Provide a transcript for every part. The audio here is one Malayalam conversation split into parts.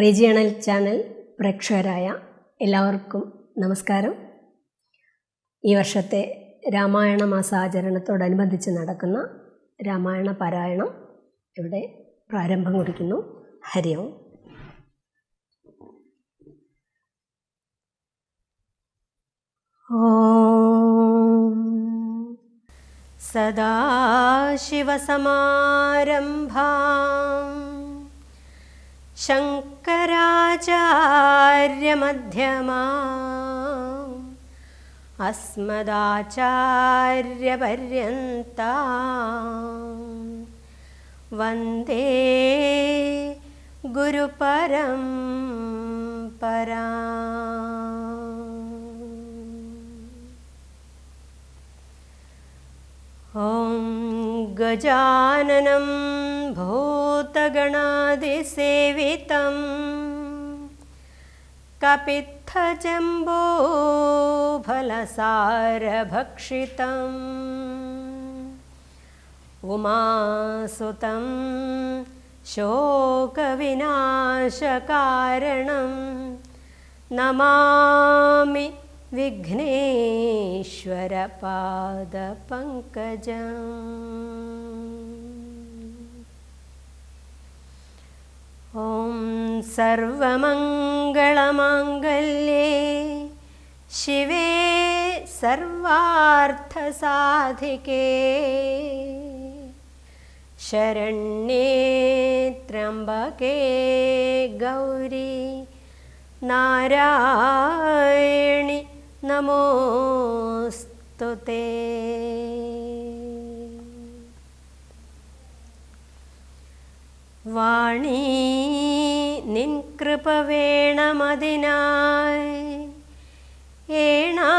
റീജിയണൽ ചാനൽ പ്രേക്ഷകരായ എല്ലാവർക്കും നമസ്കാരം. ഈ വർഷത്തെ രാമായണ മാസാചരണത്തോടനുബന്ധിച്ച് നടക്കുന്ന രാമായണ പാരായണം ഇവിടെ പ്രാരംഭം കുറിക്കുന്നു. ഹരി ഓം. ഓം സദാശിവസമാരംഭാം ശങ്കരാചാര്യമധ്യമാം അസ്മദാചാര്യപര്യന്താം വന്ദേ ഗുരുപരംപരാം. ഓം ഗജാനനം ഭൂതഗണാതിസേവിതം കപിത്ഥജംബോഫലസാരഭക്ഷിതം ഉമാസുതം ശോകവിനാശകാരണം നമാമി വിഘ്നേശ്വരപാദപങ്കജം. ഓം സർവമംഗളമാംഗല്യേ ശിവേ സർവാർത്ഥസാധികേ ശരണ്യേ ത്രംബകേ ഗൗരി നാരായണി നമോസ്തുതേ. വാണീ നിൻ കൃപ വേണമതിനായി ഏണാങ്കബിംബാനനേ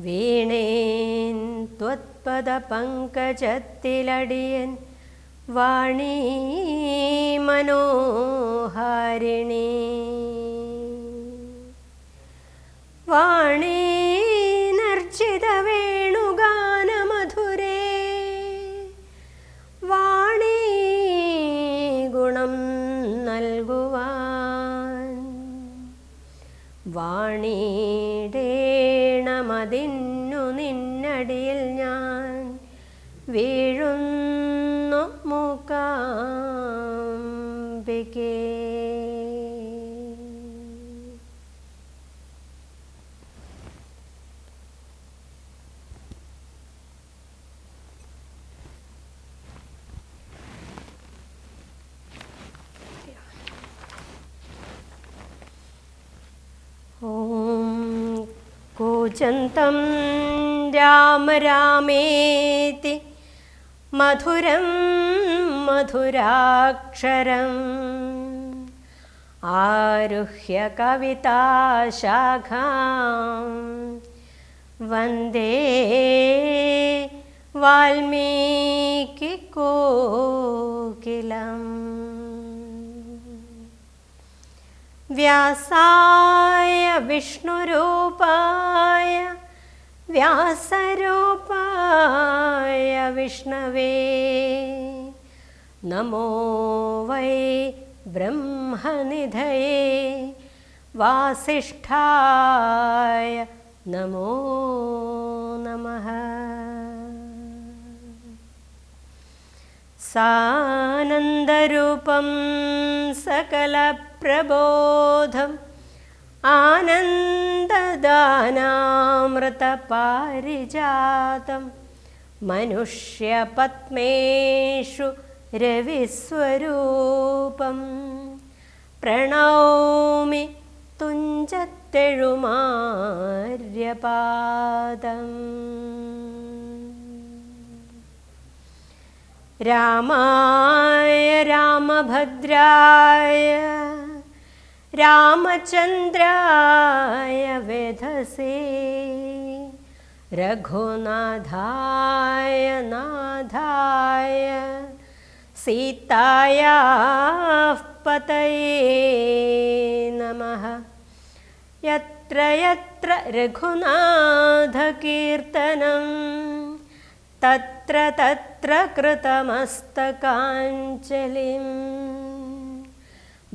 വീണേൻ ത്വത്പദപങ്കജത്തിലടിയൻ വാണീ മനോഹാരിണി വാണീ നർച്ചിതവേണുഗാനമധുരേ വാണീ ഗുണം നൽകുവാൻ വാണിടേണമതിന്നു നിന്നടിയിൽ ഞാൻ വീഴുന്നു മൂകാംബികേ. ഓം കൂജന്തം രാമ രാമേതി മധുരം മധുരാക്ഷരം ആരുഹ്യ കവിതാശാഖാം വന്ദേ വാൽമീകികോകിലം. വ്യാസായ വിഷ്ണുരൂപായ വ്യാസരൂപായ വിഷ്ണവേ നമോ വൈ ബ്രഹ്മനിധയേ വാസിഷ്ഠായ നമോ നമഃ. സാനന്ദരൂപം സകലപ്രബോധം ആനന്ദദാനാമൃതപാരിജാതം മനുഷ്യപത്മേഷു രവിസ്വരൂപം പ്രണൗമി തുഞ്ചത്തെഴുമാര്യപാദം. രാമായ രാമഭദ്രായ രാമചന്ദ്രായ വേധസേ രഘുനാഥായ നാഥായ സീതായാഃ പതയേ നമഃ. യത്ര യത്ര രഘുനാഥകീർത്തനം തത്ര തത്ര തത്ര കൃതമസ്തകാഞ്ജലിം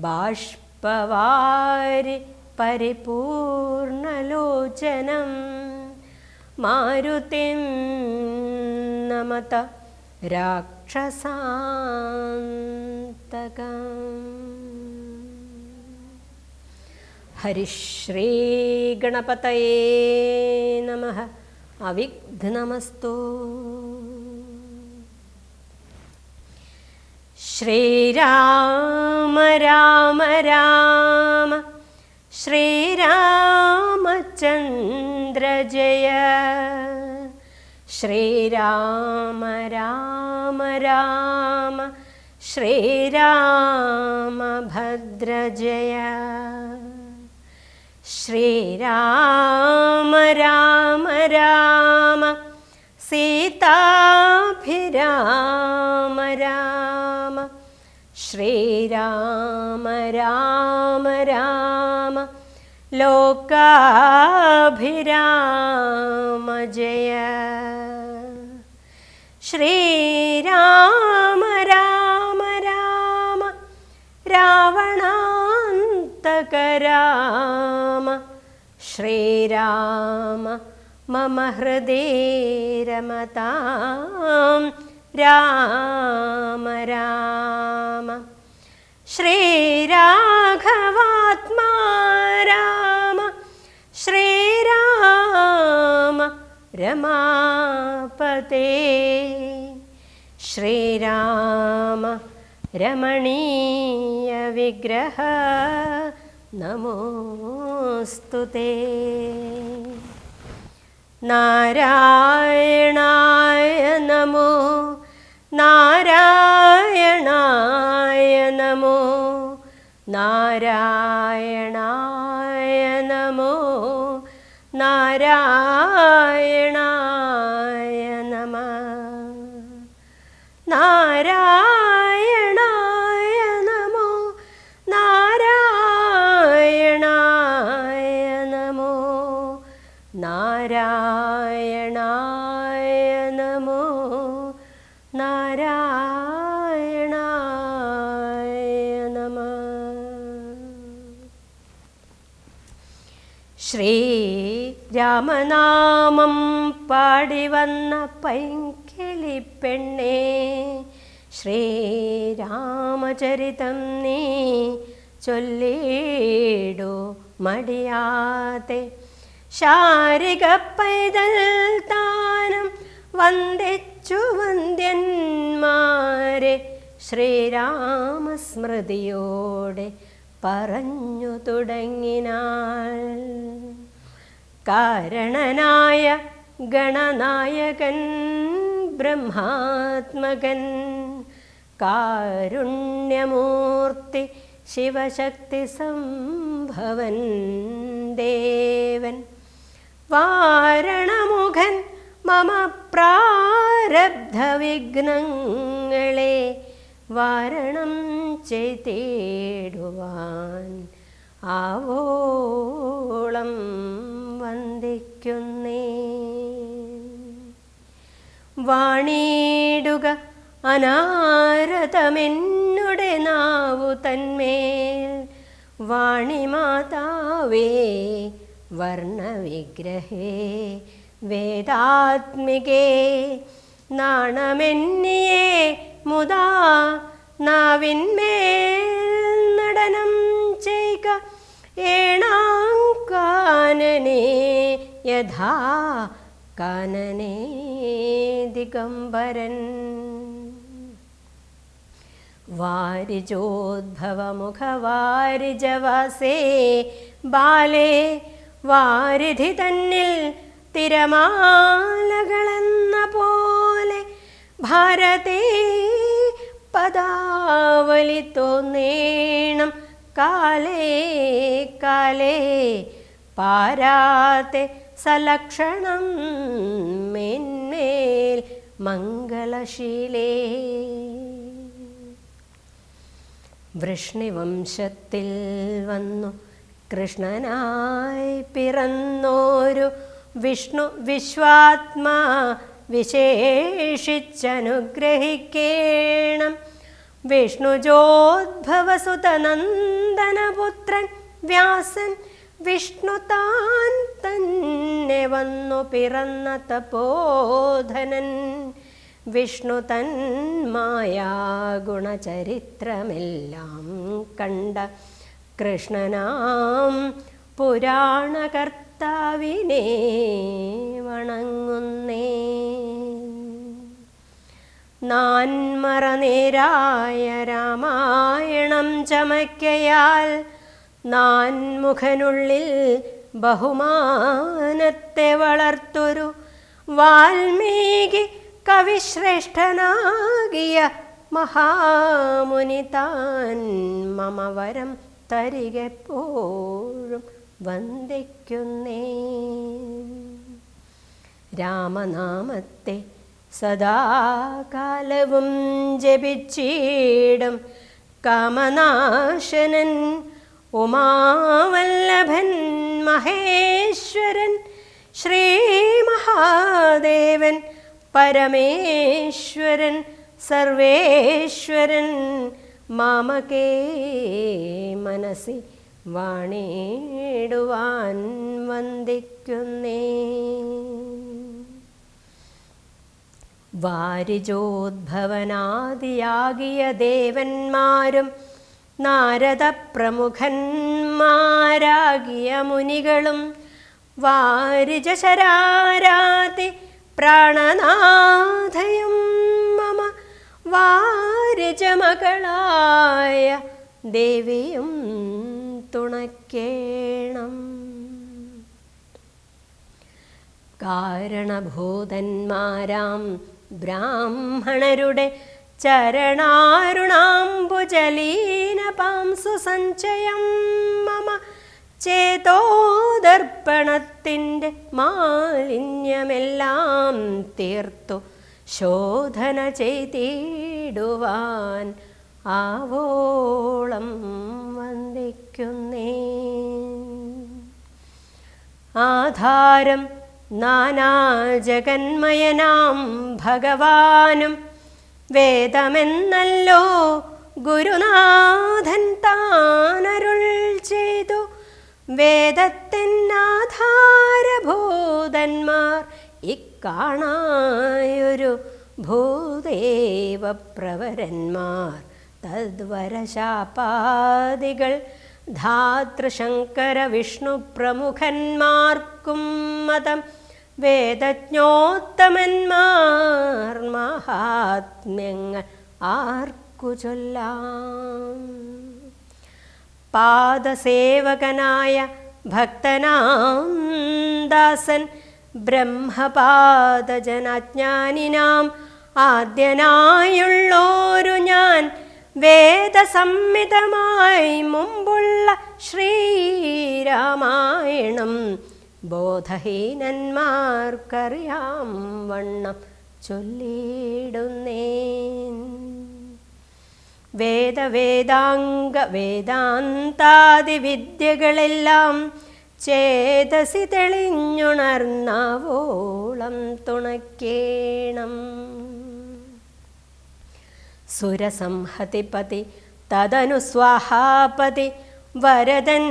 ബാഷ്പവാരി പരിപൂർണലോചനം മാരുതിം നമത രാക്ഷസാന്തകം. ഹരിശ്രീ ഗണപതയേ നമഃ. അവിഘ്നമസ്തു. ശ്രീരാമ രാമ രാമ ശ്രീരാമചന്ദ്ര ജയ. ശ്രീരാമ രാമ രാമ ശ്രീരാമഭദ്ര ജയ. ശ്രീരാമ രാമ രാമ സീതാഭിരാമ രാമ. ശ്രീരാമ രാമ രാമ ലോകാഭിരാമ ജയ. ശ്രീരാമ രാമ രാമ രാവണാന്തക രാമ. ശ്രീരാമ മമ ഹൃദി രമതാം രാമ രാമ. ശ്രീരാഘവാത്മാ രാമ. ശ്രീരാമ രമാപതേ. ശ്രീരാമ രമണീയ വിഗ്രഹ നമോസ്തുതേ. നാരായണായ നമോ നാരായണായ നമോ നാരായണായ നമോ നാരായണായ നമഃ. നാരായണായ നമോ നാരായണായ നമോ നാരായണായ നമോ നാരായണായ നമഃ. ശ്രീരാമനാമം പാടി വന്ന പൈങ്കിളിപ്പെണ്ണേ, ശ്രീരാമചരിതം നീ ചൊല്ലിടൂ മടിയാതെ. ശാരിക പൈതൽ താനം വന്ദിച്ചു വന്ദ്യന്മാരെ ശ്രീരാമസ്മൃതിയോടെ പറഞ്ഞു തുടങ്ങിനാൾ. കാരണനായ ഗണനായകൻ ബ്രഹ്മാത്മകൻ കാരുണ്യമൂർത്തി ശിവശക്തി സംഭവൻ ദേവൻ വാരണമുഖൻ മമ പ്രാരബ്ധ വിഘ്നങ്ങളെ വാരണം ചെയ്തിടുവാൻ ആവോളം വന്ദിക്കുന്നേ. വാണിടുക അനാരതമെന്നുടെ നാവു തന്മേൽ വാണിമാതാവേ വർണ്ണവിഗ്രഹേ വേദാത്മികേ നാണമെന്നിയേ മുദാ നാവിന്മേൽ നടനം ചെയ്ക ഏണാങ്കാനനേ യഥാ കാനനേ ദിഗംബരൻ. വാരിജോദ്ഭവമുഖവാരിജവാസേ ബാലേ വാരിധി തന്നിൽ തിരമാലകളെന്ന പോലെ ഭാരതേ പദാവലി തോന്നേണം കാലേ കാലേ പാരാതെ സലക്ഷണം മേന്മേൽ മംഗളശീലേ. വൃഷ്ണിവംശത്തിൽ വന്നു കൃഷ്ണനായി പിറന്നോരു വിഷ്ണു വിശ്വാത്മാ വിശേഷിച്ചനുഗ്രഹിക്കേണം. വിഷ്ണുജോദ്ഭവസുതനന്ദനപുത്രൻ വ്യാസൻ വിഷ്ണു താൻ തന്നെ വന്നു പിറന്ന തപോധനൻ. വിഷ്ണു തൻ മായാഗുണചരിത്രമെല്ലാം കണ്ട കൃഷ്ണനാം പുരാണകർത്താവിനെ വണങ്ങുന്നേ. നാൻമറനേരായ രാമായണം ചമയ്ക്കയാൽ നാൻമുഖനുള്ളിൽ ബഹുമാനത്തെ വളർത്തൊരു വാൽമീകി കവിശ്രേഷ്ഠനാകിയ മഹാമുനി താൻ മമ വരം തരികെപ്പോഴും വന്ദിക്കുന്നേ. രാമനാമത്തെ സദാകാലവും ജപിച്ചിടും കാമനാശനൻ ഉമാവല്ലഭൻ മഹേശ്വരൻ ശ്രീ മഹാദേവൻ പരമേശ്വരൻ സർവേശ്വരൻ മാമകേ മനസ്സി വാണിടുവാൻ വന്ദിക്കുന്നേ. വാരിജോദ്ഭവനാദിയാകിയ ദേവന്മാരും നാരദ പ്രമുഖന്മാരാകിയ മുനികളും വാരിജശരാരാതി പ്രാണനാഥയും മമ വാരിജമകളായ ദേവിയും തുണയ്ക്കേണം. കാരണഭൂതന്മാരാം ബ്രാഹ്മണരുടെ ചരണാരുണാംബുജലീനപാംസു സഞ്ചയം മമ ചേതോദർപ്പണത്തിൻ്റെ മാലിന്യമെല്ലാം തീർത്തു ശോധന ചെയ്തിടുവാൻ ആവോളം വന്ദിക്കുന്നേ. ആധാരം നാനാജഗന്മയനാം ഭഗവാനും വേദമെന്നല്ലോ ഗുരുനാഥൻ താനരുൾ ചെയ്തു. വേദത്തിനാധാരഭൂതന്മാർ ഇക്കാണായൊരു ഭൂദേവപ്രവരന്മാർ തദ്വരശാപാദികൾ ധാതൃശങ്കര വിഷ്ണു പ്രമുഖന്മാർക്കും മതം വേദജ്ഞോത്തമന്മാർ മഹാത്മ്യങ്ങൾ ആർക്കു ചൊല്ലാം. പാദസേവകനായ ഭക്തനാം ദാസൻ ബ്രഹ്മപാദജനജ്ഞാനിനാം ആദ്യനായുള്ളോരു ഞാൻ വേദസംഹിതമായി മുമ്പുള്ള ശ്രീരാമായണം ബോധഹീനന്മാർക്കറിയാം വണ്ണം ചൊല്ലിടുന്നേൻ. വേദവേദാംഗ വേദാന്താദി വിദ്യകളെല്ലാം ചേതസി തെളിഞ്ഞുണർന്നവോളം തുണയ്ക്കേണം. സുരസംഹതിപതി തദനു സ്വാഹാപതി വരദൻ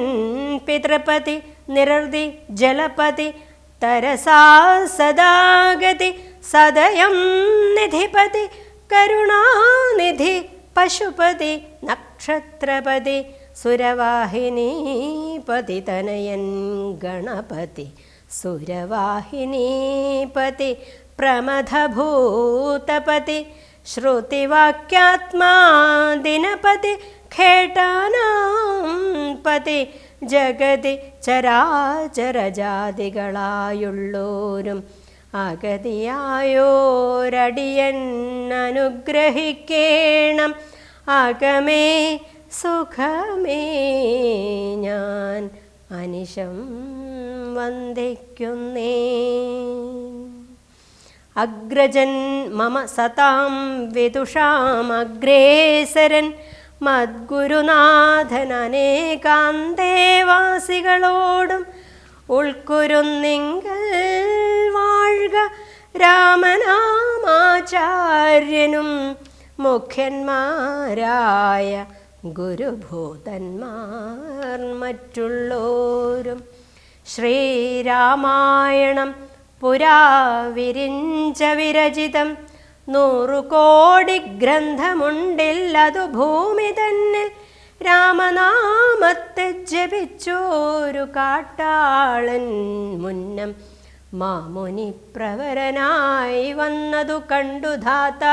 പിതൃപതി നിരർതി ജലപതി തരസാ സദാഗതി സദയം നിധിപതി കരുണാനിധി പശുപതി നക്ഷത്രപതി സുരവാഹിനീപതി തനയൻ ഗണപതി സുരവാഹിനീപതി പ്രമഥഭൂതപതി ശ്രുതിവാക്യാത്മാ ദിനപതി ഖേടാനാം പതി ജഗതി ചരാചരജാതികളായുള്ളോരും അഗതിയായോരടിയൻ അനുഗ്രഹിക്കേണം. അകമേ സുഖമേ ഞാൻ അനിശം വന്ദിക്കുന്നേ. അഗ്രജൻ മമ സതാം വിദുഷാമഗ്രേസരൻ മദ്ഗുരുനാഥനേകാന്തേവാസികളോടും ഉൾക്കുരുന്നിങ്കൽ വാഴ്ക രാമനാമാചാര്യനും മുഖ്യന്മാരായ ഗുരുഭൂതന്മാർ മറ്റുള്ളോരും. ശ്രീരാമായണം പുരാ വിരിഞ്ച വിരചിതം 100 കോടി ഗ്രന്ഥമുണ്ടില്ലതു ഭൂമി തന്നിൽ. രാമനാമത്തെ ജപിച്ചോരു കാട്ടാളൻ മുന്നം മാമുനി പ്രവരനായി വന്നതു കണ്ടു ധാത.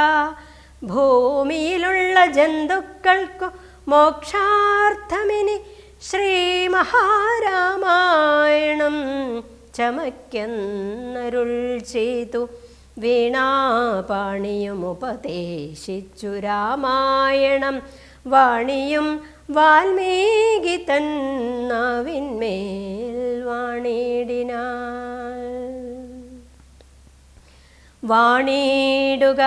ഭൂമിയിലുള്ള ജന്തുക്കൾക്കു മോക്ഷാർത്ഥമിനി ശ്രീ മഹാരാമായണം ചമയ്ക്കെന്നരുൾ ചെയ്തു. വീണാപാണിയും ഉപദേശിച്ചു രാമായണം വാണിയും വാൽമീകി തന്നാവിന്മേൽ വാണിടിനാൾ. വാണിടുക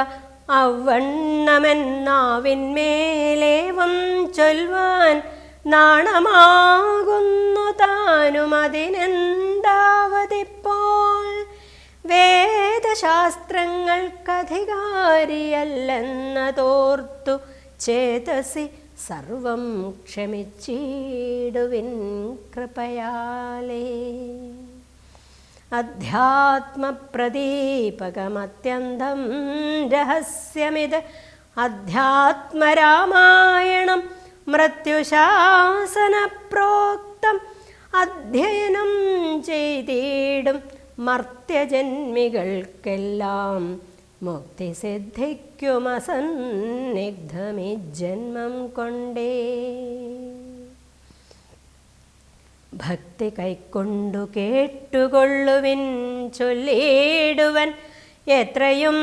അവണ്ണമെന്നാവിന്മേലേവം ചൊൽവാൻ നാണമാകുന്നു താനും അതിനെന്താവതിപ്പോൾ. വേദശാസ്ത്രങ്ങൾക്കധികാരിയല്ലെന്നതോർത്തു ചേതസി സർവം ക്ഷമിച്ചിടുവിൻ കൃപയാലേ. അധ്യാത്മപ്രദീപകമത്യന്തം രഹസ്യമിത് അധ്യാത്മരാമായണം മൃത്യുശാസനപ്രോക്തം. അധ്യയനം ചെയ്തിടും മർത്യജന്മികൾക്കെല്ലാം മുക്തി സിദ്ധിക്കുമസന്നിഗ്ധമി ജന്മം കൊണ്ടേ. ഭക്തി കൈക്കൊണ്ടു കേട്ടുകൊള്ളുവിൻ ചൊല്ലിടുവൻ എത്രയും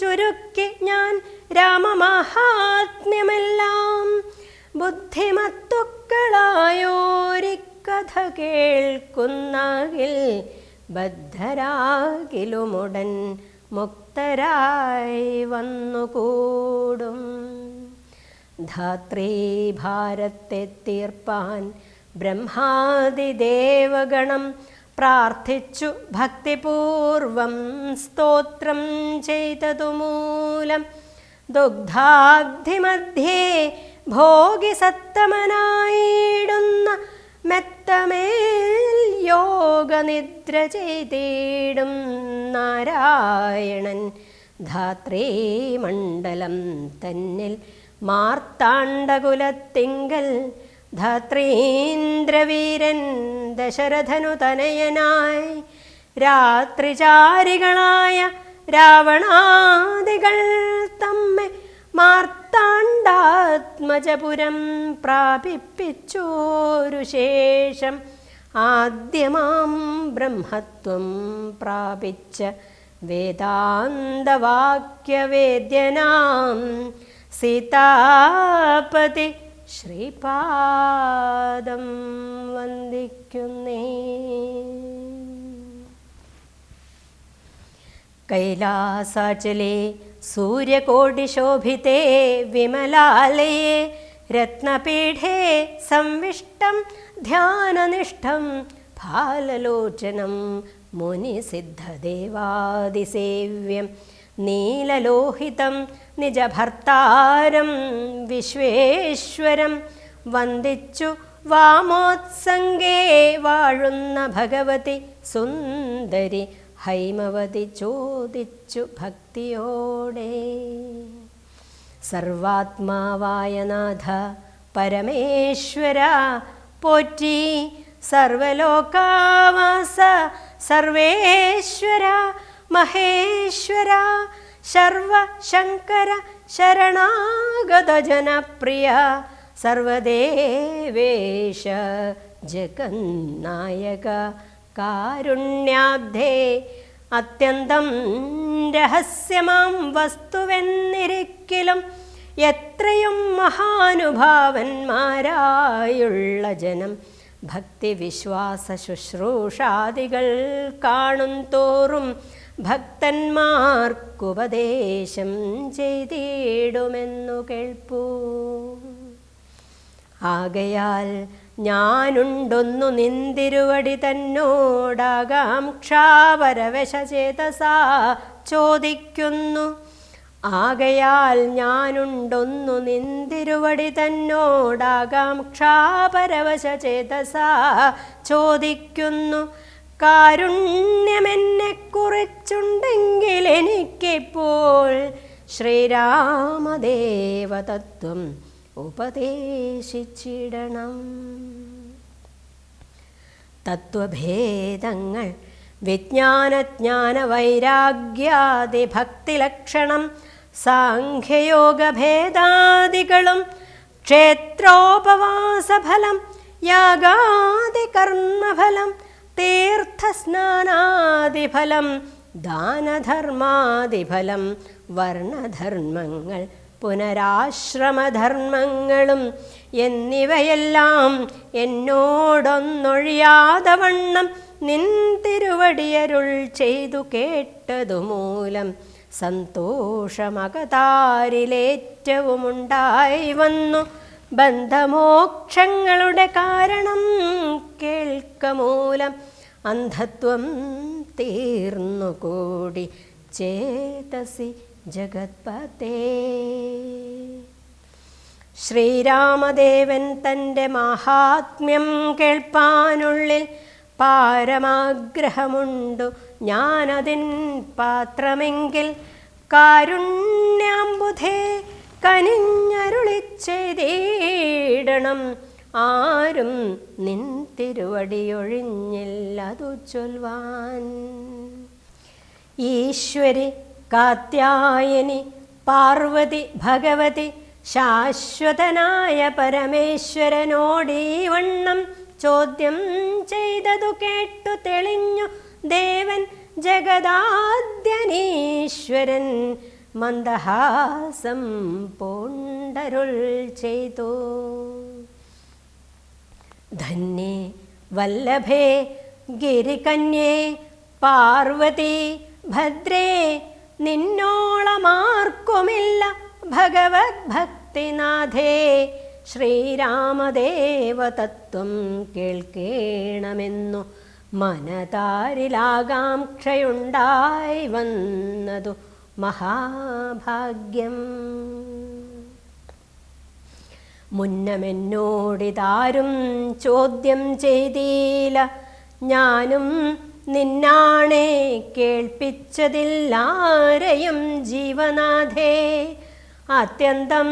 ചുരുക്കി ഞാൻ രാമമാഹാത്മ്യമെല്ലാം. ബുദ്ധിമത്തുക്കളായോരിക്കഥ കേൾക്കുന്നാകിൽ ബദ്ധരാകിലുമുടൻ മുക്തരായി വന്നുകൂടും. ധാത്രീഭാരത്തെ തീർപ്പാൻ ബ്രഹ്മാദിദേവഗണം പ്രാർത്ഥിച്ചു ഭക്തിപൂർവം സ്തോത്രം ചെയ്തതുമൂലം. ദുഗ്ധാബ്ധിമധ്യേ ഭോഗിസത്തമനായിടുന്ന മെത്തമേൽ യോഗനിദ്ര ചെയ്തിടും നാരായണൻ ധാത്രീമണ്ഡലം തന്നിൽ മാർത്താണ്ഡകുലത്തിങ്കൽ. ധാത്രീന്ദ്രവീരൻ ദശരഥനു തനയനായി രാത്രിചാരികളായ രാവണാദികൾ തമ്മെ മാർത്താണ്ഡാത്മജപുരം പ്രാപിപ്പിച്ചോരു ശേഷം ആദ്യമാം ബ്രഹ്മത്വം പ്രാപിച്ച വേദാന്തവാക്യവേദ്യനാം സീതാപതി ശ്രീപാദം വന്ദിക്കുന്നേ. കൈലാസാചലേ സൂര്യകോടിശോഭിതേ വിമലാലയേ രത്നപീഠേ സംവിഷ്ടം ധ്യാനനിഷ്ഠം ഫാലലോചനം മുനിസിദ്ധദേവാദിസേവ്യം നീലലോഹിതം നിജഭർത്താരം വിശ്വേശ്വരം വന്ദിച്ചു വാമോത്സംഗേ വാഴുന്ന ഭഗവതി സുന്ദരി ഹൈമവതി ചോദിച്ചു ഭക്തിയോടെ. സർവാത്മാവായ നാഥ പരമേശ്വര പോറ്റി, സർവലോകാവാസ സർവേശ്വര മഹേശ്വര, സർവശങ്കര ശരണാഗത ജനപ്രിയ, സർവദേവേശ ജഗന്നായക കാരുണ്യാബ്ധേ. അത്യന്തം രഹസ്യമാം വസ്തുവെന്നിരിക്കലും എത്രയും മഹാനുഭാവന്മാരായുള്ള ജനം ഭക്തിവിശ്വാസ ശുശ്രൂഷാദികൾ കാണും തോറും ഭക്തന്മാർക്കുപദേശം ചെയ്തിടുമെന്നു കേൾപ്പൂ. ആകയാൽ ഞാനുണ്ടൊന്നു നിന്തിരുവടി തന്നോടാകാംക്ഷാപരവശചേതസാ ചോദിക്കുന്നു. ആകയാൽ ഞാനുണ്ടൊന്നു നിന്തിരുവടി തന്നോടാകാംക്ഷാപരവശചേതസാ ചോദിക്കുന്നു. കാരുണ്യമെന്നെ കുറിച്ചുണ്ടെങ്കിൽ എനിക്കിപ്പോൾ ശ്രീരാമദേവതത്വം ഉപദേശിച്ചിടണം. തത്വഭേദങ്ങൾ വിജ്ഞാനജ്ഞാന വൈരാഗ്യാദി ഭക്തിലക്ഷണം സാഖ്യയോഗഭേദാദികളും ക്ഷേത്രോപവാസഫലം യാഗാദി കർമ്മഫലം തീർത്ഥസ്നാനാദിഫലം ദാനധർമാദിഫലം വർണ്ണധർമ്മങ്ങൾ പുനരാശ്രമധർമ്മങ്ങളും എന്നിവയെല്ലാം എന്നോടൊന്നൊഴിയാതെ വണ്ണം നിൻ തിരുവടിയരുൾ ചെയ്തു കേട്ടതുമൂലം സന്തോഷമകതാരിലേറ്റവുമുണ്ടായി വന്നു. ബന്ധമോക്ഷങ്ങളുടെ കാരണം കേൾക്കമൂലം അന്ധത്വം തീർന്നുകൂടി ചേതസി ജഗത്പതേ. ശ്രീരാമദേവൻ തൻ്റെ മാഹാത്മ്യം കേൾപ്പാനുള്ളിൽ പാരമാഗ്രഹമുണ്ടു ഞാനതിൻ പാത്രമെങ്കിൽ കാരുണ്യാംബുധേ കനിഞ്ഞരുളിച്ചെയ്തിടണം. ആരും നിൻ തിരുവടിയൊഴിഞ്ഞില്ലതു ചൊൽവാൻ. ഈശ്വരി കാത്യായനി പാർവതി ഭഗവതി ശാശ്വതനായ പരമേശ്വരനോടീ വണ്ണം ചോദ്യം ചെയ്തതു കേട്ടു തെളിഞ്ഞു ദേവൻ ജഗദാദ്യനീശ്വരൻ മന്ദഹാസം പൂണ്ടരുൾ ചെയ്തു. ധന്യേ വല്ലഭേ ഗിരികന്യേ പാർവതി ഭദ്രേ നിന്നോളമാർക്കുമില്ല ഭഗവത് ഭക്തിനാഥേ. ശ്രീരാമദേവതത്വം കേൾക്കേണമെന്നു മനതാരിലാകാംക്ഷയുണ്ടായി വന്നതു മഹാഭാഗ്യം. മുന്നമെന്നോടിതാരും ചോദ്യം ചെയ്തീല, ഞാനും നിന്നാണേ കേൾപ്പിച്ചതില്ലാരെയും ജീവനാഥേ. അത്യന്തം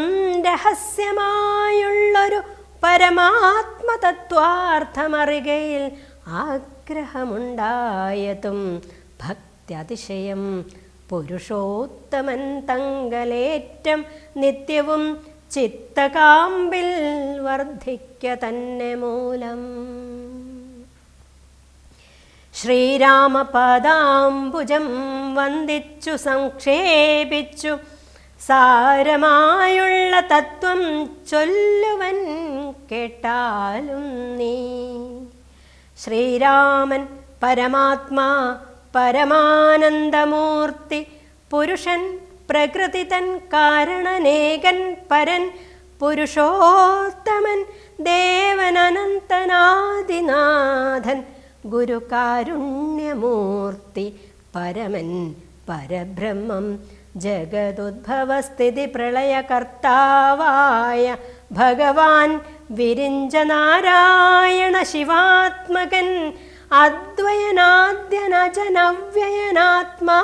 രഹസ്യമായുള്ളൊരു പരമാത്മതത്വാർത്ഥമറികയിൽ ആഗ്രഹമുണ്ടായതും ഭക്ത്യതിശയം പുരുഷോത്തമൻ തങ്കലേറ്റം നിത്യവും ചിത്തകാമ്പിൽ വർദ്ധിക്ക തന്നെ മൂലം. ശ്രീരാമപദാംബുജം വന്ദിച്ചു സംക്ഷേപിച്ചു സാരമായുള്ള തത്വം ചൊല്ലുവൻ കേട്ടാലും നീ. ശ്രീരാമൻ പരമാത്മാ പരമാനന്ദമൂർത്തി പുരുഷൻ പ്രകൃതി തൻ കാരണനേകൻ പരൻ പുരുഷോത്തമൻ ദേവൻ അനന്തനാദിനാഥൻ ഗുരുകാരുണ്യമൂർത്തി പരമൻ പരബ്രഹ്മം ജഗതുദ്ഭവസ്ഥിതി പ്രളയകർത്താവായ ഭഗവാൻ വിരിഞ്ച നാരായണ ശിവാത്മകൻ അദ്വയനാദ്യനജനവ്യയനാത്മാ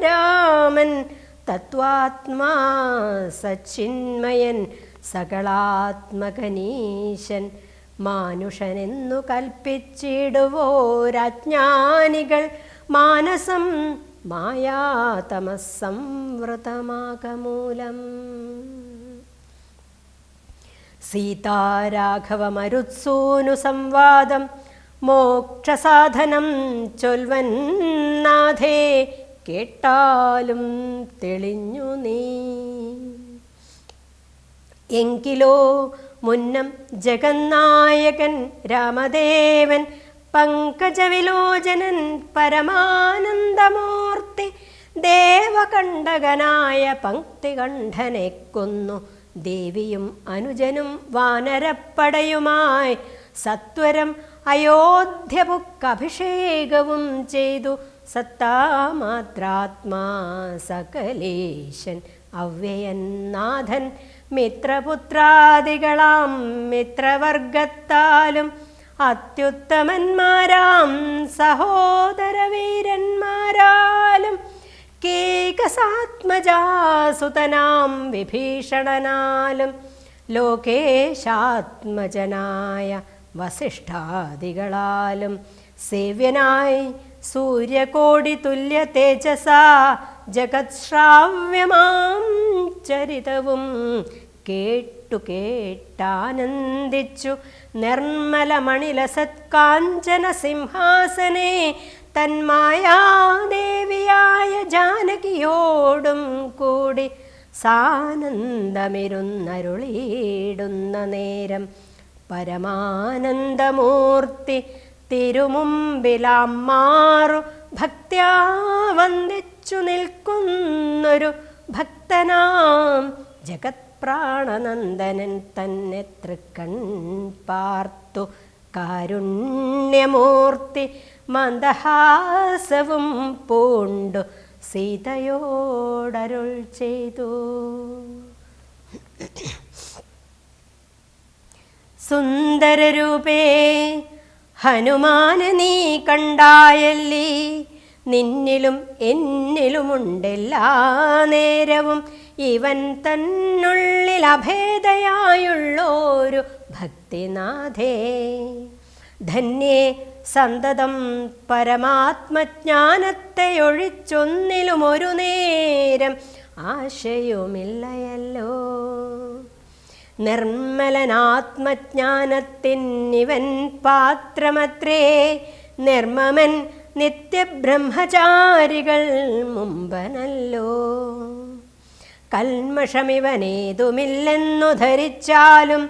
രാമൻ തത്വാത്മാ സച്ചിന്മയൻ സകളാത്മകനീശൻ മാനുഷനെന്നു കൽപ്പിച്ചിടുവോരജ്ഞാനികൾ മാനസം മായാതമസംവൃതമാകമൂലം. സീതാരാഘവമരുത്സൂനു സംവാദം മോക്ഷസാധനം ചൊൽവൻ നാഥേ കേട്ടാലും തെളിഞ്ഞു നീ. എങ്കിലോ മുന്നം ജഗന്നായകൻ രാമദേവൻ പങ്കജവിലോചനൻ പരമാനന്ദമൂർത്തി ദേവകണ്ഠകനായ പങ്ക്തികണ്ഠനെ കൊന്നു ദേവിയും അനുജനും വാനരപ്പടയുമായി സത്വരം അയോധ്യപുക്കഭിഷേകവും ചെയ്തു. സത്താമാത്രാത്മാ സകലേശൻ അവ്യയൻ നാഥൻ മിത്രപുത്രാദികളാം മിത്രവർഗത്താലും അത്യുത്തമന്മാരാം സഹോദരവീരന്മാരാലും കേകസാത്മജാസുതനാം വിഭീഷണനാലും ലോകേശാത്മജനായ വസിഷ്ഠാദികളാലും സേവ്യനായി സൂര്യകോടി തുല്യ തേജസാ ജഗത്ശ്രാവ്യമാം ചരിതവും കേട്ടാനന്ദിച്ചു നിർമ്മലമണിലസത്കാഞ്ചന സിംഹാസനേ തന്മായാദേവിയായ ജാനകിയോടും കൂടി സാനന്ദമിരുന്നരുളിയിടുന്ന നേരം പരമാനന്ദമൂർത്തി തിരുമുമ്പിലാമാറു ഭക്ത്യാ വന്ദിച്ചു നിൽക്കുന്നൊരു ഭക്തനാം ജഗത്പ്രാണനന്ദനൻ തന്നെ തൃക്കൺ പാർത്തു കാരുണ്യമൂർത്തി മന്ദഹാസവും പൂണ്ടു സീതയോടരുൾ ചെയ്തു. സുന്ദരരൂപേ ഹനുമാനെ നീ കണ്ടായല്ലി, നിന്നിലും എന്നിലുമുണ്ടെല്ലാ നേരവും ഇവൻ തന്നുള്ളിൽ അഭേദയായുള്ളൊരു ഭക്തിനാഥേ. ധന്യേ സന്തതം പരമാത്മജ്ഞാനത്തെ ഒഴിച്ചൊന്നിലും ഒരു നേരം ആശയുമില്ലയല്ലോ. നിർമ്മലനാത്മജ്ഞാനത്തിനിവൻ പാത്രമത്രേ, നിർമ്മമൻ നിത്യബ്രഹ്മചാരികൾ മുമ്പനല്ലോ. കൽമഷമിവനേതുമില്ലെന്നു ധരിച്ചാലും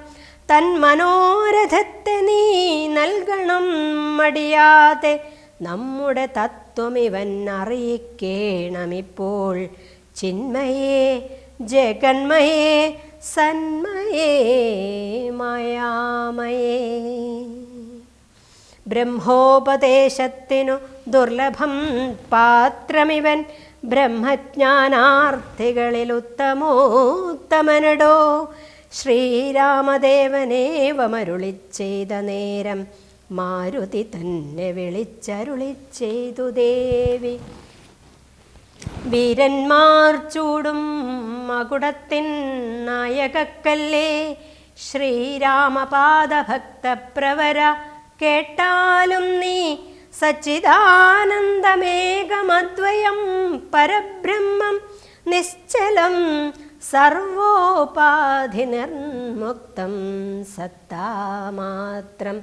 തൻ മനോരഥത്തെ നീ നൽകണം മടിയാതെ. നമ്മുടെ തത്വമിവൻ അറിയിക്കേണമിപ്പോൾ. ചിന്മയേ ജഗന്മയേ സന്മയേ മായാമയേ. ബ്രഹ്മോപദേശത്തിനു ദുർലഭം പാത്രമിവൻ, ബ്രഹ്മജ്ഞാനാർത്ഥികളിൽ ഉത്തമോത്തമനടോ. ശ്രീരാമദേവനേവമരുളി ചെയ്ത നേരം മാരുതി തന്നെ വിളിച്ചരുളി ചെയ്തു ദേവി. വീരന്മാർ ചൂടും മകുടത്തിൻ നായകക്കല്ലേ, ശ്രീരാമപാദഭക്തപ്രവര കേട്ടാലും നീ. സച്ചിദാനന്ദമേകമദ്വയം പരബ്രഹ്മം നിശ്ചലം സർവോപാധി നിർമുക്തം സത്താമാത്രം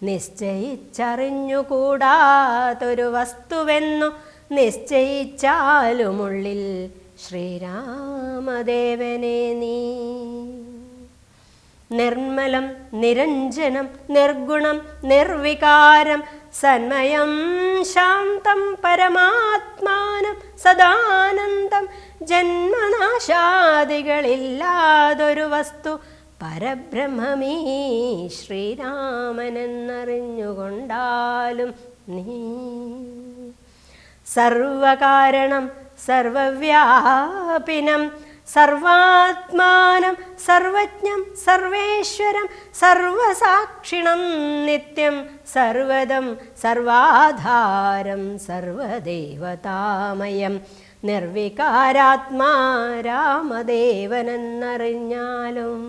നിശ്ചയിച്ചറിഞ്ഞുകൂടാതൊരു വസ്തുവെന്നു നിശ്ചയിച്ചാലുമുള്ളിൽ ശ്രീരാമദേവനെ നീ. നിർമ്മലം നിരഞ്ജനം നിർഗുണം നിർവികാരം സന്മയം ശാന്തം പരമാത്മാനം സദാനന്ദം ജന്മനാശാദികളില്ലാതൊരു വസ്തു പരബ്രഹ്മമീ ശ്രീരാമനെന്നറിഞ്ഞുകൊണ്ടാലും നീ. സർവകാരണം സർവവ്യാപിനം സർവാത്മാനം സർവജ്ഞം സർവേശ്വരം സർവസാക്ഷിണം നിത്യം സർവദം സർവാധാരം സർവദേവതാമയം നിർവികാരാത്മാ രാമദേവനെന്നറിഞ്ഞാലും.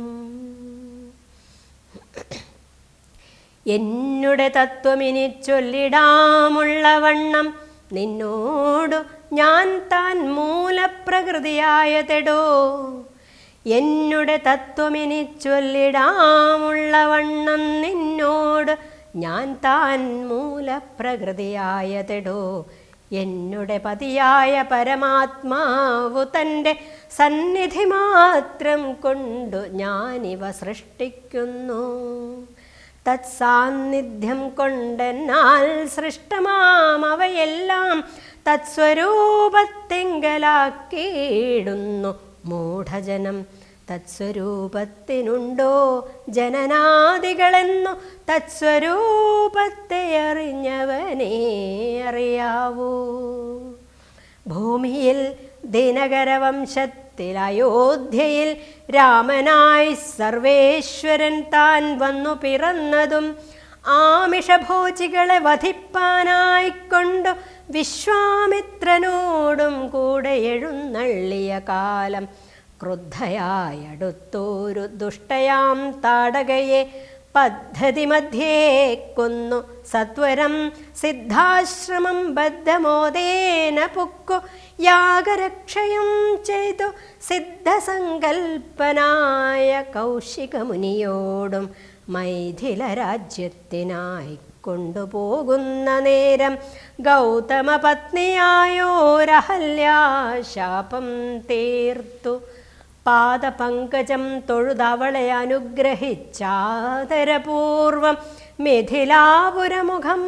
എന്നുടെ തത്വമിനി ചൊല്ലിടാമുള്ളവണ്ണം നിന്നോടു ഞാൻ താൻ മൂലപ്രകൃതിയായതെടോ. എന്നുടെ തത്വമിനി ചൊല്ലിടാമുള്ളവണ്ണം നിന്നോട് ഞാൻ താൻ മൂലപ്രകൃതിയായതെടോ. എന്നുടെ പതിയായ പരമാത്മാവു തൻ്റെ സന്നിധി മാത്രം കൊണ്ടു ഞാനിവ സൃഷ്ടിക്കുന്നു. തത്സാന്നിധ്യം കൊണ്ടെന്നാൽ സൃഷ്ടമാമവയെല്ലാം തത്സ്വരൂപത്തെങ്കലാക്കിയിടുന്നു മൂഢജനം. തത്സ്വരൂപത്തിനുണ്ടോ ജനനാദികളെന്നു തത്സ്വരൂപത്തെ അറിഞ്ഞവനേ അറിയാവൂ. ഭൂമിയിൽ ദിനകരവംശത്തിൽ അയോധ്യയിൽ രാമനായി സർവേശ്വരൻ താൻ വന്നു പിറന്നതും ആമിഷഭോജികളെ വധിപ്പാനായിക്കൊണ്ടു വിശ്വാമിത്രനോടും കൂടെ എഴുന്നള്ളിയ കാലം ക്രുദ്ധയായടുത്തോരു ദുഷ്ടയാം താടകയെ പദ്ധതി മധ്യേ കൊന്നു സത്വരം സിദ്ധാശ്രമം ബദ്ധമോദേന പുക്കു യാഗരക്ഷയും ചെയ്തു സിദ്ധസങ്കൽപ്പനായ കൗശികമുനിയോടും മൈഥില രാജ്യത്തിനായി കൊണ്ടുപോകുന്ന നേരം ഗൗതമ പത്നിയായോരഹല്യാശാപം തീർത്തു. പാദപങ്കജം തൊഴുതവളെ അനുഗ്രഹിച്ചാദരപൂർവം മിഥിലാപുരമുഖം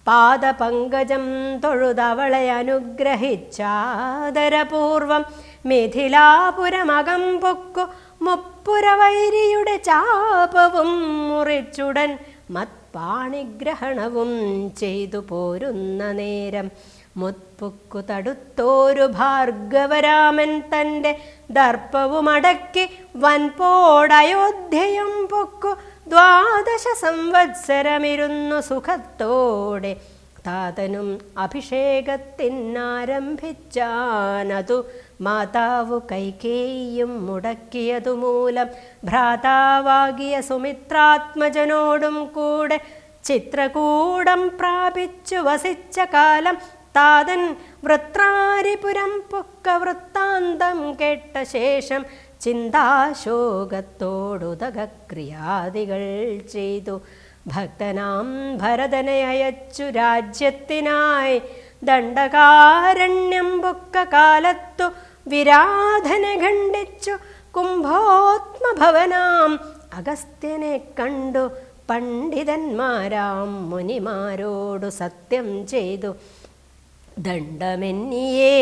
പാദപങ്കജം തൊഴുതവളെ അനുഗ്രഹിച്ചാദരപൂർവം മിഥിലാപുരമകം പൊക്കു മുപ്പുരവൈരിയുടെ ചാപവും മുറിച്ചുടൻ മത്പാണിഗ്രഹണവും ചെയ്തു പോരുന്ന നേരം മുത്പുക്കു തടുത്തോരു ഭാർഗവരാമൻ തൻ്റെ ദർപ്പവുമടക്കി വൻപോടയോധ്യയും പൊക്കു 12 സംവത്സരമിരുന്നു സുഖത്തോടെ താതനും അഭിഷേകത്തിനാരംഭിച്ചാനതു മാതാവു കൈകേയിയും മുടക്കിയതു മൂലം ഭ്രാതാവാകിയ സുമിത്രാത്മജനോടും കൂടെ ചിത്രകൂടം പ്രാപിച്ചു വസിച്ച കാലം താതൻ വൃത്രാരിപുരം പൊക്ക വൃത്താന്തം കേട്ട ശേഷം ചിന്താശോകത്തോടുദകക്രിയാദികൾ ചെയ്തു ഭക്തനാം ഭരതനെ അയച്ചു രാജ്യത്തിനായി ദണ്ഡകാരണ്യം പൊക്ക കാലത്തു വിരാധനെ ഖണ്ഡിച്ചു കുംഭോത്മഭവനാം അഗസ്ത്യനെ കണ്ടു പണ്ഡിതന്മാരാം മുനിമാരോടു സത്യം ചെയ്തു ദണ്ഡമെന്നിയെ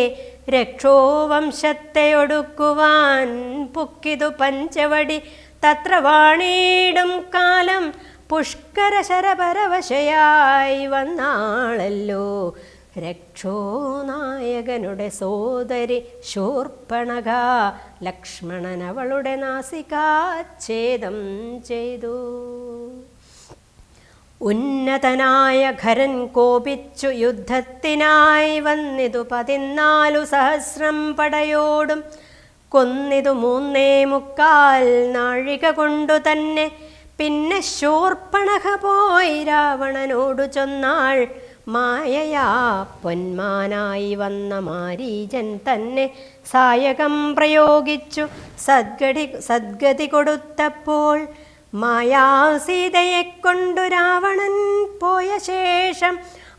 രക്ഷോവംശത്തെ ഒടുക്കുവാൻ പുക്കിതു പഞ്ചവടി തത്ര വാണീടും കാലം പുഷ്കരശരപരവശയായി വന്നാളല്ലോ രക്ഷോനായകനുടെ സോദരി ശൂർപ്പണഖ ലക്ഷ്മണൻ അവളുടെ നാസികാച്ഛേദം ചെയ്തു. ഉന്നതനായ ഖരൻ കോപിച്ചു യുദ്ധത്തിനായി വന്നിതു 14 സഹസ്രം പടയോടും കൊന്നിതു 3.25 നാഴിക കൊണ്ടു തന്നെ. പിന്നെ ശൂർപ്പണഖ പോയി രാവണനോടു ചൊന്നാൾ മായയാ പൊന്മാനായി വന്ന മാരീചൻ തന്നെ സായകം പ്രയോഗിച്ചു സദ്ഗതി കൊടുത്തപ്പോൾ മായാസീതയെ കൊണ്ടു രാവണൻ പോയ ശേഷം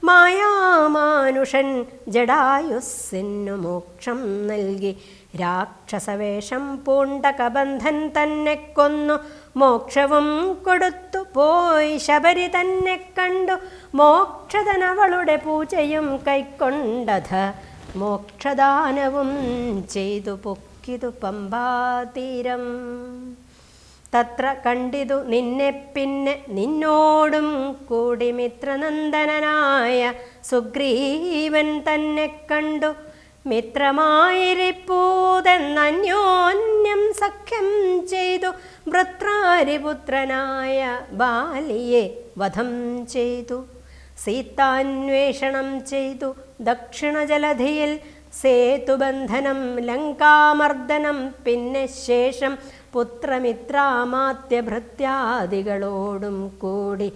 മായാമാനുഷൻ ജടായുസ്സിനു മോക്ഷം നൽകി രാക്ഷസവേഷം പൂണ്ട കബന്ധൻ തന്നെ കൊന്നു മോക്ഷവും കൊടുത്തു പോയി ശബരി തന്നെ കണ്ടു മോക്ഷധനവളുടെ പൂജയും കൈക്കൊണ്ടധ മോക്ഷദാനവും ചെയ്തു പൊക്കിതു പമ്പാതീരം. തത്ര കണ്ടിതു നിന്നെ പിന്നെ നിന്നോടും കൂടി മിത്രനന്ദനായ സുഗ്രീവൻ തന്നെ കണ്ടു മിത്രമായിരിപ്പൂതെന്നന്യോന്യം സഖ്യം ചെയ്തു വൃത്രാരിപുത്രനായ ബാലിയെ വധം ചെയ്തു സീതാന്വേഷണം ചെയ്തു ദക്ഷിണജലധിയിൽ സേതുബന്ധനം ലങ്കാമർദ്ദനം പിന്നെ ശേഷം പുത്രമിത്രാമാത്യഭൃത്യാദികളോടും കൂടി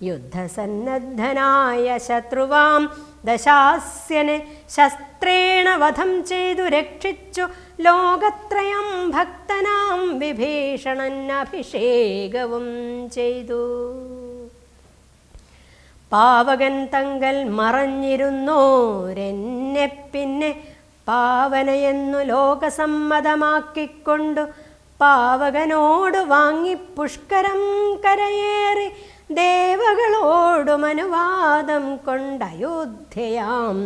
യുദ്ധസന്നദ്ധനായ ശത്രുവാം ദശാസ്യനെ ശസ്ത്രേണ വധം ചെയ്തു രക്ഷിച്ചു ലോകത്രയം ഭക്തനാം വിഭീഷണൻ അഭിഷേകവും ചെയ്തു. പാവകൻ തങ്കൽ മറഞ്ഞിരുന്നോരെന്നെ പിന്നെ പാവനയെന്നു ലോകസമ്മതമാക്കിക്കൊണ്ടു പാവകനോട് വാങ്ങി പുഷ്കരം കരയേറി ദേവകളോടും അനുവാദം കൊണ്ടയോധ്യയാം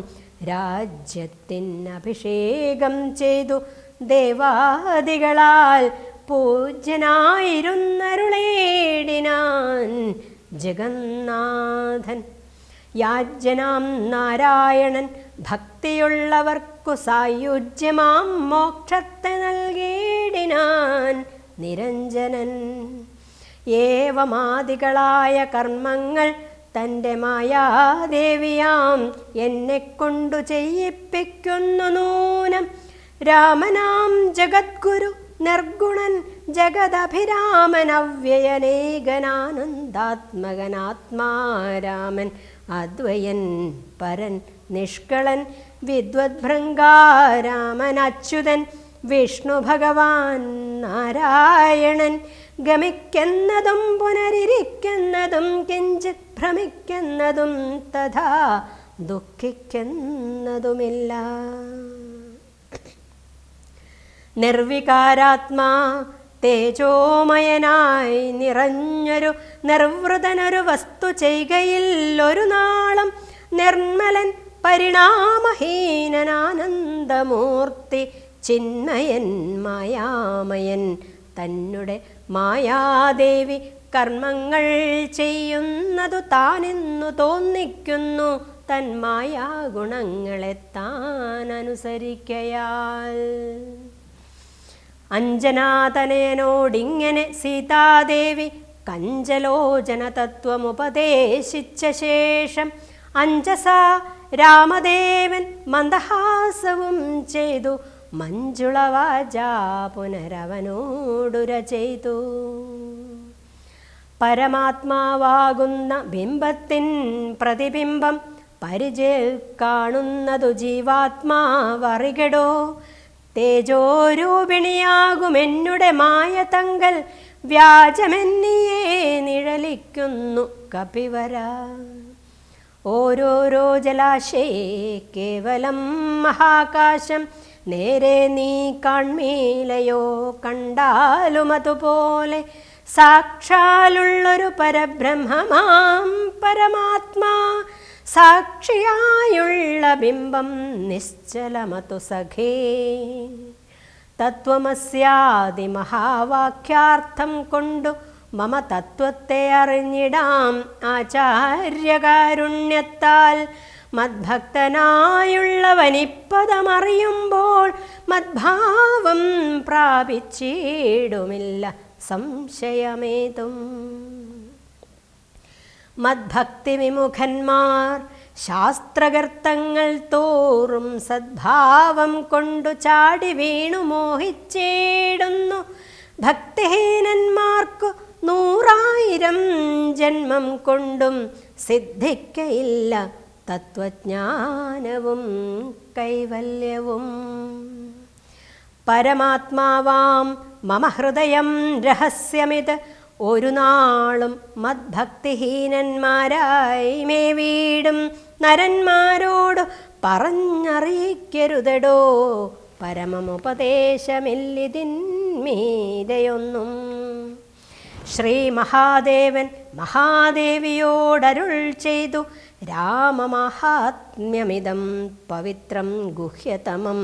രാജ്യത്തിന് അഭിഷേകം ചെയ്തു ദേവാദികളാൽ പൂജ്യനായിരുന്നരുളേടിനാൻ ജഗന്നാഥൻ. യാജ്ഞനാം നാരായണൻ ഭക്തിയുള്ളവർക്കു സായുജ്യമാം മോക്ഷത്തെ നൽകിയിടിനാൻ നിരഞ്ജനൻ. ഏവമാദികളായ കർമ്മങ്ങൾ തൻ്റെ മായാദേവിയാം എന്നെക്കൊണ്ടു ചെയ്യിപ്പിക്കുന്നു നൂനം. രാമനാം ജഗദ്ഗുരു നിർഗുണൻ ജഗദഭിരാമൻ അവ്യയനേകനാനന്ദാത്മകനാത്മാരാമൻ അദ്വയൻ പരൻ നിഷ്കളൻ വിദ്വദ്ഭൃംഗാരാമൻ അച്യുതൻ വിഷ്ണു ഭഗവാൻ നാരായണൻ. ഗമിക്കുന്നതും പുനരിരിക്കുന്നതും കിഞ്ചിത് ഭ്രമിക്കുന്നതും തഥാ ദുഃഖിക്കുന്നതുമില്ല. നിർവികാരാത്മാ തേജോമയനായി നിറഞ്ഞൊരു നിർവൃതനൊരു വസ്തു ചെയ്കയിൽ ഒരു നാളം നിർമ്മലൻ പരിണാമഹീനനാനന്ദമൂർത്തി ചിന്മയൻ മായാമയൻ തന്നെ മായാദേവി കർമ്മങ്ങൾ ചെയ്യുന്നതു താനെന്നു തോന്നിക്കുന്നു തന്മായാഗുണങ്ങളെ താൻ അനുസരിക്കയാൽ. അഞ്ജനാതനയനോടിങ്ങനെ സീതാദേവി കഞ്ചലോചന തത്വമുപദേശിച്ച ശേഷം അഞ്ജസാ രാമദേവൻ മന്ദഹാസവും ചെയ്തു മഞ്ജുളവാചാ പുനരവനോടുര ചെയ്തു. പരമാത്മാവാകുന്ന ബിംബത്തിൻ പ്രതിബിംബം പരിചയിൽ കാണുന്നതു ജീവാത്മാവറികടോ. തേജോരൂപിണിയാകുമെന്നുടെ മായ തങ്കൽ വ്യാജമെന്നിയേ നിഴലിക്കുന്നു കപിവര. ഓരോരോ ജലാശയേ കേവലം മഹാകാശം നേരെ നീ കാൺമീലയോ കണ്ടാലും അതുപോലെ സാക്ഷാലുള്ളൊരു പരബ്രഹ്മമാം പരമാത്മാ സാക്ഷിയായുള്ള ബിംബം നിശ്ചലമതു സഖേ. തത്വമസ്യാദി മഹാവാക്യാർത്ഥം കൊണ്ടു മമ തത്വത്തെ അറിഞ്ഞിടാം ആചാര്യകാരുണ്യത്താൽ. മദ്ഭക്തനായുള്ളവനിപ്പതമറിയുമ്പോൾ മദ്ഭാവം പ്രാപിച്ചിടുമില്ല സംശയമേതും. മദ്ഭക്തി വിമുഖന്മാർ ശാസ്ത്രകർത്തങ്ങൾ തോറും സദ്ഭാവം കൊണ്ടു ചാടി വീണു മോഹിച്ചിടുന്നു. ഭക്തിഹീനന്മാർക്കു 100,000 ജന്മം കൊണ്ടും സിദ്ധിക്കയില്ല തത്വജ്ഞാനവും കൈവല്യവും. പരമാത്മാവാം മമ ഹൃദയം രഹസ്യമിത് ഒരു നാളും മദ്ഭക്തിഹീനന്മാരായി മേ വീടും നരന്മാരോട് പറഞ്ഞറിയിക്കരുതടോ. പരമമുപദേശമില്ലിതിന്മീതയൊന്നും. ശ്രീ മഹാദേവൻ മഹാദേവിയോടരുൾ ചെയ്തു രാമമാഹാത്മ്യമിതം പവിത്രം ഗുഹ്യതമം.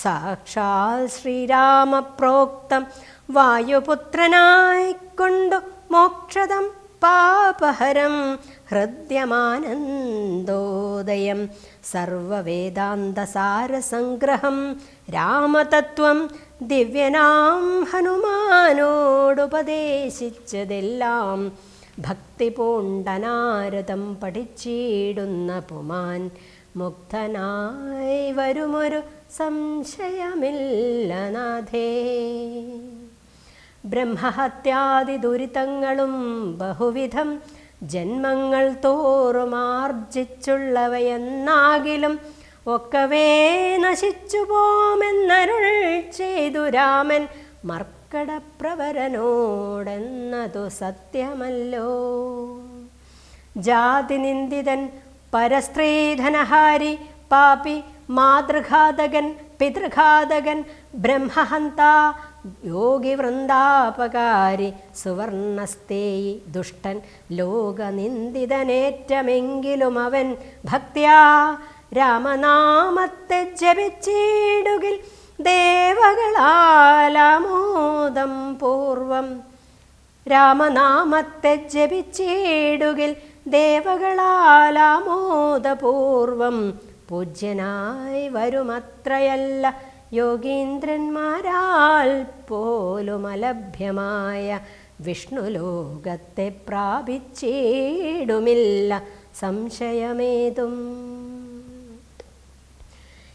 സാക്ഷാൽ ശ്രീരാമപ്രോക്തം വായുപുത്രനായിക്കൊണ്ടു മോക്ഷദം പാപഹരം ഹൃദ്യമാനന്ദോദയം സർവവേദാന്തസാരസംഗ്രഹം രാമതത്വം ദിവ്യനാം ഹനുമാനോടുപദേശിച്ചതെല്ലാം ഭക്തി പൂണ്ടനാരദം പഠിച്ചിടുന്ന പുമാൻ മുക്തനായി വരുമൊരു സംശയമില്ല നാഥേ. ബ്രഹ്മഹത്യാദി ദുരിതങ്ങളും ബഹുവിധം ജന്മങ്ങൾ തോറും ആർജിച്ചുള്ളവയെന്നാകിലും ഒക്കവേ നശിച്ചു പോമെന്നരുൾ ചെയ്തു രാമൻ മർക്കടപ്രവരനോടെന്നതു സത്യമല്ലോ. ജാതിനിന്ദിതൻ പരസ്ത്രീധനഹാരി പാപി മാതൃഘാതകൻ പിതൃഘാതകൻ ബ്രഹ്മഹന്ത യോഗിവൃന്ദാപകാരി സുവർണസ്തേയി ദുഷ്ടൻ ലോകനിന്ദിതനേറ്റമെങ്കിലും അവൻ ഭക്ത്യാ രാമനാമത്തെ ജപിച്ചിടുകിൽ ദേവകളാലാമോദം പൂർവം. രാമനാമത്തെ ജപിച്ചിടുകിൽ ദേവകളാലാമോദപൂർവം പൂജ്യനായി വരുമത്രയല്ല യോഗീന്ദ്രന്മാരാൽ പോലും അലഭ്യമായ വിഷ്ണുലോകത്തെ പ്രാപിച്ചിടുമില്ല സംശയമേതും.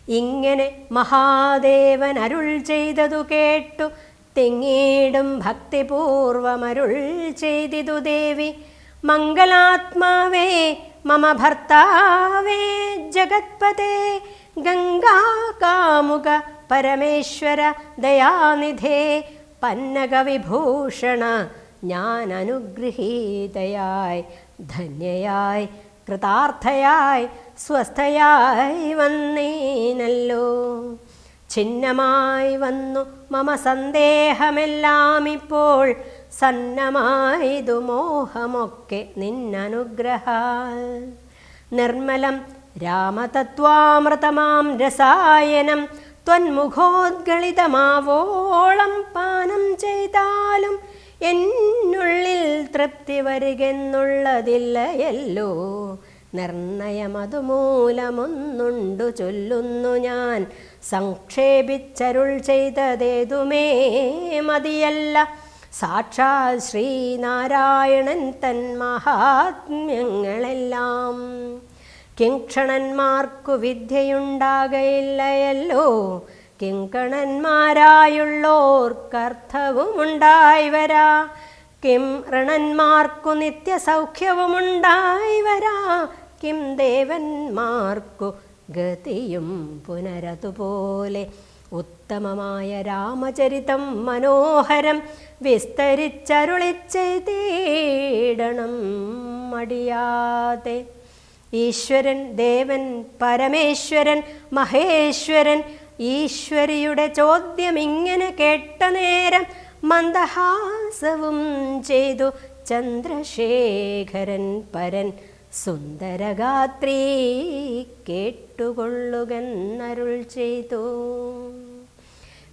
ഇങ്ങനെ മഹാദേവൻ അരുൾ ചെയ്തതു കേട്ടു തിങ്ങിടും ഭക്തിപൂർവമരുൾ ചെയ്തിതു ദേവി. മംഗളാത്മാവേ മമ ഭർത്താവേ ജഗത്പതേ ഗംഗാകാമുക പരമേശ്വര ദയാനിധേ പന്നകവിഭൂഷണ ഞാൻ അനുഗൃഹീതയായി ധന്യയായി കൃതാർത്ഥയായി സ്വസ്ഥയായി വന്നേനല്ലോ. ഛിന്നമായി വന്നു മമ സന്ദേഹമെല്ലാം ഇപ്പോൾ സന്നമായതു മോഹമൊക്കെ നിന്നനുഗ്രഹാൽ. നിർമ്മലം രാമതത്വാമൃതമാം രസായനം ത്വന്മുഖോദ്ഗളിതമാവോളം പാനം ചെയ്താലും എന്നുള്ളിൽ തൃപ്തി വരികെന്നുള്ളതില്ലയല്ലോ. നിർണയമതുമൂലമൊന്നുണ്ടു ചൊല്ലുന്നു ഞാൻ. സംക്ഷേപിച്ചരുൾ ചെയ്തതേതുമേ മതിയല്ല. സാക്ഷാൽ ശ്രീനാരായണൻ തൻ മഹാത്മ്യങ്ങളെല്ലാം കിംക്ഷണന്മാർക്കു വിദ്യയുണ്ടാകയില്ലയല്ലോ. കിങ്കണന്മാരായുള്ളോർക്കർത്ഥവുമുണ്ടായി വരാ. കിം ഋണന്മാർക്കു നിത്യസൗഖ്യവുമുണ്ടായി വരാ. കിം ദേവന്മാർക്കു ഗതിയും പുനരതുപോലെ. ഉത്തമമായ രാമചരിതം മനോഹരം വിസ്തരിച്ചരുളിച്ചെയ്തിടണം മടിയാതെ. ഈശ്വരൻ ദേവൻ പരമേശ്വരൻ മഹേശ്വരൻ ഈശ്വരിയുടെ ചോദ്യം ഇങ്ങനെ കേട്ട നേരം മന്ദഹാസവും ചെയ്തു ചന്ദ്രശേഖരൻ പരൻ. സുന്ദരഗാത്രീ കേട്ടുകൊള്ളുകെന്നരുൾ ചെയ്തു.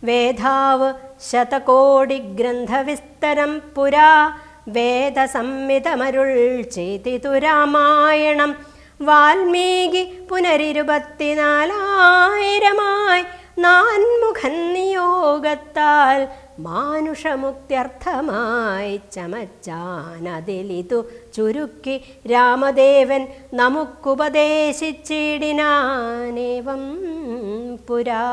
വേദാവ് ശതകോടി ഗ്രന്ഥവിസ്തരം പുരാ വേദസംഹിതമരുൾ ചെയ്തിതു രാമായണം. വാൽമീകി പുനരിരുപത്തിനാലായിരമായി നാൻമുഖൻ നിയോഗത്താൽ മാനുഷമുക്ത്യർത്ഥമായി ചമച്ചാനതിലിതു ചുരുക്കി രാമദേവൻ നമുക്കുപദേശിച്ചിടിനാനേവം പുരാ.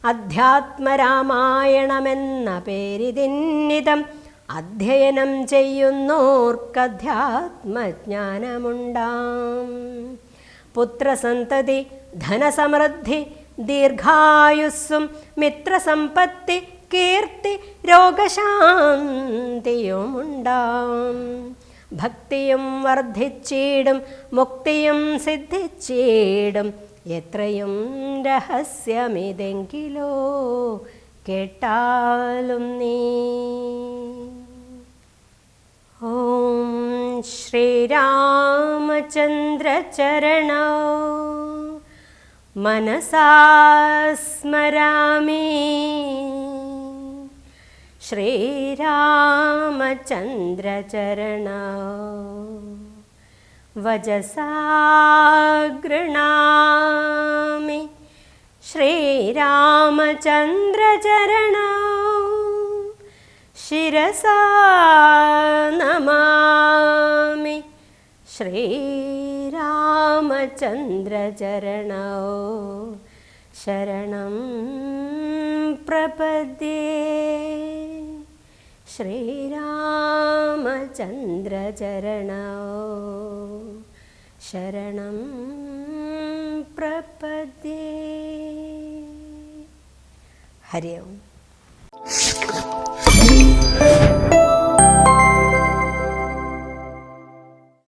അധ്യാത്മരാമായണമെന്ന പേരിതിന്നിതം അധ്യയനം ചെയ്യുന്നോർക്കധ്യാത്മജ്ഞാനമുണ്ടാം. പുത്രസന്തതി ധനസമൃദ്ധി ദീർഘായുസ്സും മിത്രസമ്പത്തി കീർത്തി രോഗശാന്തിയുമുണ്ടാം. ഭക്തിയും വർദ്ധിച്ചിടും മുക്തിയും സിദ്ധിച്ചിടും എത്രയും രഹസ്യമിതെങ്കിലോ കേട്ടാലും നീ. ഓം ശ്രീരാമചന്ദ്രചരണോ മനസാ സ്മരാമി. ശ്രീരാമചന്ദ്രചരണോ വജസാ ഗൃണാമി. ശ്രീരാമചന്ദ്രചരണോ ശിരസാ നമാമി. ശ്രീരാമചന്ദ്രചരണോ ശരണം പ്രപദ്യേ. ശ്രീരാമചന്ദ്രചരണോ ശരണം പ്രപദ്യേ. ഹരി ഓം.